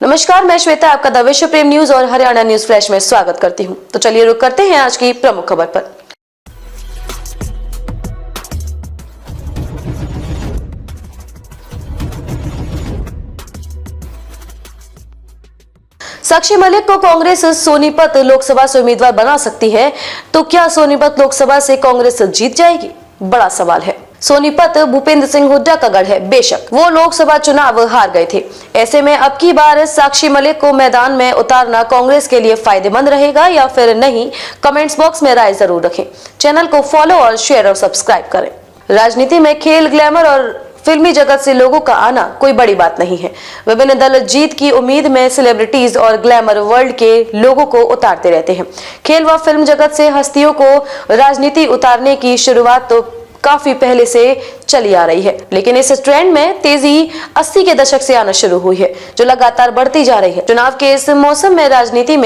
नमस्कार, मैं श्वेता आपका द विश्व प्रेम न्यूज और हरियाणा न्यूज फ्लैश में स्वागत करती हूं। तो चलिए रुक करते हैं आज की प्रमुख खबर पर। साक्षी मलिक को कांग्रेस सोनीपत लोकसभा से उम्मीदवार बना सकती है, तो क्या सोनीपत लोकसभा से कांग्रेस जीत जाएगी? बड़ा सवाल है। सोनीपत भूपेंद्र सिंह हुड्डा का गढ़ है। बेशक वो लोकसभा चुनाव हार गए थे। ऐसे में अब की बार साक्षी मलिक को मैदान में उतारना कांग्रेस के लिए फायदेमंद रहेगा या फिर नहीं? कमेंट्स बॉक्स में राय जरूर रखें। चैनल को फॉलो और शेयर और सब्सक्राइब करें। राजनीति में खेल, ग्लैमर और फिल्मी जगत से लोगों का आना कोई बड़ी बात नहीं है। विभिन्न दल जीत की उम्मीद में सेलिब्रिटीज और ग्लैमर वर्ल्ड के लोगों को उतारते रहते हैं। खेल व फिल्म जगत से हस्तियों को राजनीति उतारने की शुरुआत तो काफी पहले से चली आ रही है, लेकिन इस ट्रेंड में तेजी 80 के दशक से आना शुरू हुई है, जो लगातार बढ़ती जा रही है। चुनाव के इस मौसम में राजनीति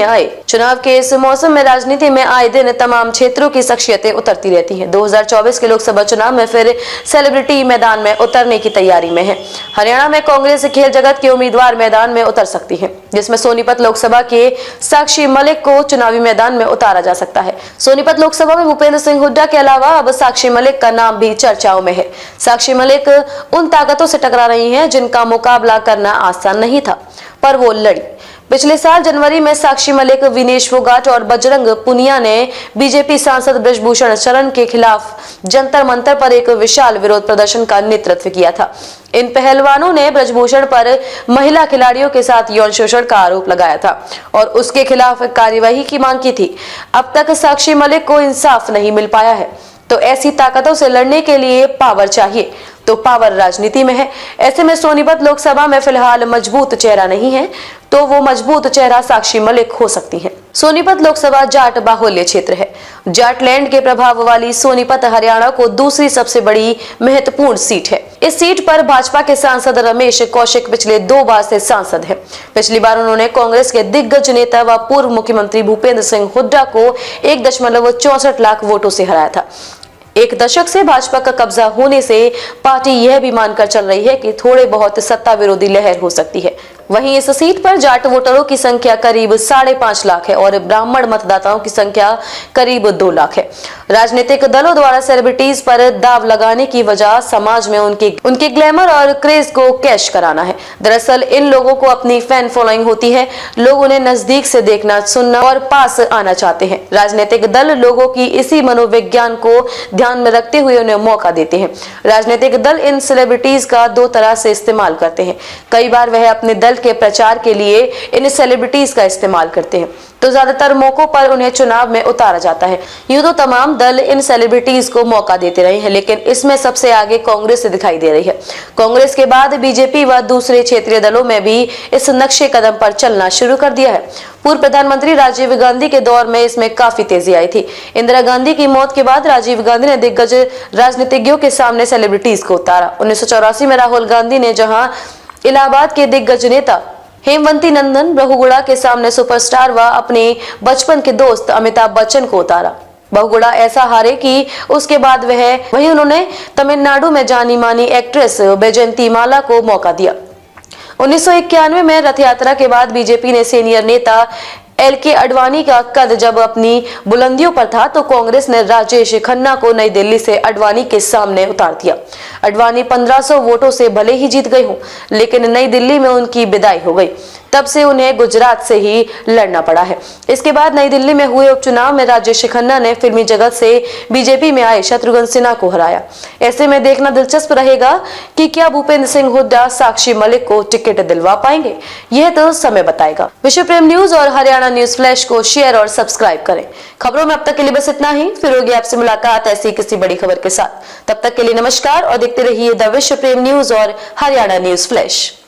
में आए दिन तमाम क्षेत्रों की शख्सियतें उतरती रहती हैं। 2024 के लोकसभा चुनाव में फिर सेलिब्रिटी मैदान में उतरने की तैयारी में है। हरियाणा में कांग्रेस खेल जगत के उम्मीदवार मैदान में उतर सकती है, जिसमें सोनीपत लोकसभा के साक्षी मलिक को चुनावी मैदान में उतारा जा सकता है। सोनीपत लोकसभा में भूपेंद्र सिंह हुड्डा के अलावा अब साक्षी मलिक का नाम भी चर्चाओं में है। साक्षी मलिक उन ताकतों से टकरा रही हैं जिनका मुकाबला करना आसान नहीं था, पर वो लड़ी। पिछले साल जनवरी में साक्षी मलिक, विनेश फोगाट और बजरंग पुनिया ने बीजेपी सांसद ब्रजभूषण शरण के खिलाफ जंतर मंतर पर एक विशाल विरोध प्रदर्शन का नेतृत्व किया था। इन पहलवानों ने ब्रजभूषण पर महिला खिलाड़ियों के साथ यौन शोषण का आरोप लगाया था और उसके खिलाफ कार्यवाही की मांग की थी। अब तक साक्षी मलिक को इंसाफ नहीं मिल पाया है। तो ऐसी ताकतों से लड़ने के लिए पावर चाहिए, तो पावर राजनीति में है। ऐसे में सोनीपत लोकसभा में फिलहाल मजबूत चेहरा नहीं है, तो वो मजबूत चेहरा साक्षी मलिक हो सकती है। सोनीपत लोकसभा जाट बाहुल्य क्षेत्र है। जाटलैंड के प्रभाव वाली सोनीपत हरियाणा को दूसरी सबसे बड़ी महत्वपूर्ण सीट है। इस सीट पर भाजपा के सांसद रमेश कौशिक पिछले 2 बार से सांसद हैं। पिछली बार उन्होंने कांग्रेस के दिग्गज नेता व पूर्व मुख्यमंत्री भूपेंद्र सिंह हुड्डा को 1.64 लाख वोटों से हराया था। 1 दशक से भाजपा का कब्जा होने से पार्टी यह भी मानकर चल रही है कि थोड़े बहुत सत्ता विरोधी लहर हो सकती है। वहीं इस सीट पर जाट वोटरों की संख्या करीब 5.5 लाख है और ब्राह्मण मतदाताओं की संख्या करीब 2 लाख है। राजनीतिक दलों द्वारा सेलिब्रिटीज पर दाव लगाने की वजह समाज में उनके ग्लैमर और क्रेज को कैश कराना है। दरअसल इन लोगों को अपनी फैन फॉलोइंग होती है। लोग उन्हें नजदीक से देखना, सुनना और पास आना चाहते हैं। राजनीतिक दल लोगों की इसी मनोविज्ञान को ध्यान में रखते हुए उन्हें मौका देते हैं। राजनीतिक दल इन सेलिब्रिटीज का 2 तरह से इस्तेमाल करते हैं। कई बार वह अपने दल के प्रचार के लिए इन सेलिब्रिटीज का इस्तेमाल करते हैं, तो ज्यादातर मौकों पर उन्हें चुनाव में उतारा जाता है। यूं तो तमाम दल इन सेलिब्रिटीज को मौका देते रहे हैं, लेकिन इसमें सबसे आगे कांग्रेस दिखाई दे रही है। कांग्रेस के बाद बीजेपी व दूसरे क्षेत्रीय दलों में भी इस नक्शे कदम पर चलना शुरू कर दिया है। पूर्व प्रधानमंत्री राजीव गांधी के दौर में इसमें काफी तेजी आई थी। इंदिरा गांधी की मौत के बाद राजीव गांधी ने दिग्गज राजनीतिज्ञों के सामने सेलिब्रिटीज को उतारा। 1984 में राहुल गांधी ने जहां इलाहाबाद के दिग्गज नेता हेमवती नंदन बहुगुणा के सामने सुपरस्टार व अपने बचपन के दोस्त अमिताभ बच्चन को उतारा। बहुगुणा ऐसा हारे कि उसके बाद वहीं उन्होंने तमिलनाडु में जानी मानी एक्ट्रेस बैजयंती माला को मौका दिया। 1991 में रथ यात्रा के बाद बीजेपी ने सीनियर नेता LK अडवाणी का कद जब अपनी बुलंदियों पर था, तो कांग्रेस ने राजेश खन्ना को नई दिल्ली से अडवाणी के सामने उतार दिया। अडवाणी 1500 वोटों से भले ही जीत गए हों, लेकिन नई दिल्ली में उनकी विदाई हो गई। तब से उन्हें गुजरात से ही लड़ना पड़ा है। इसके बाद नई दिल्ली में हुए उपचुनाव में राजेश खन्ना ने फिल्मी जगत से बीजेपी में आए शत्रुघ्न सिन्हा को हराया। ऐसे में देखना दिलचस्प रहेगा कि क्या भूपेंद्र सिंह हुड्डा साक्षी मलिक को टिकट दिलवा पाएंगे। यह तो समय बताएगा। विश्व प्रेम न्यूज और हरियाणा न्यूज फ्लैश को शेयर और सब्सक्राइब करें। खबरों में अब तक के लिए बस इतना ही। फिर होगी आपसे मुलाकात ऐसी किसी बड़ी खबर के साथ। तब तक के लिए नमस्कार और देखते रहिए द विश्व प्रेम न्यूज और हरियाणा न्यूज फ्लैश।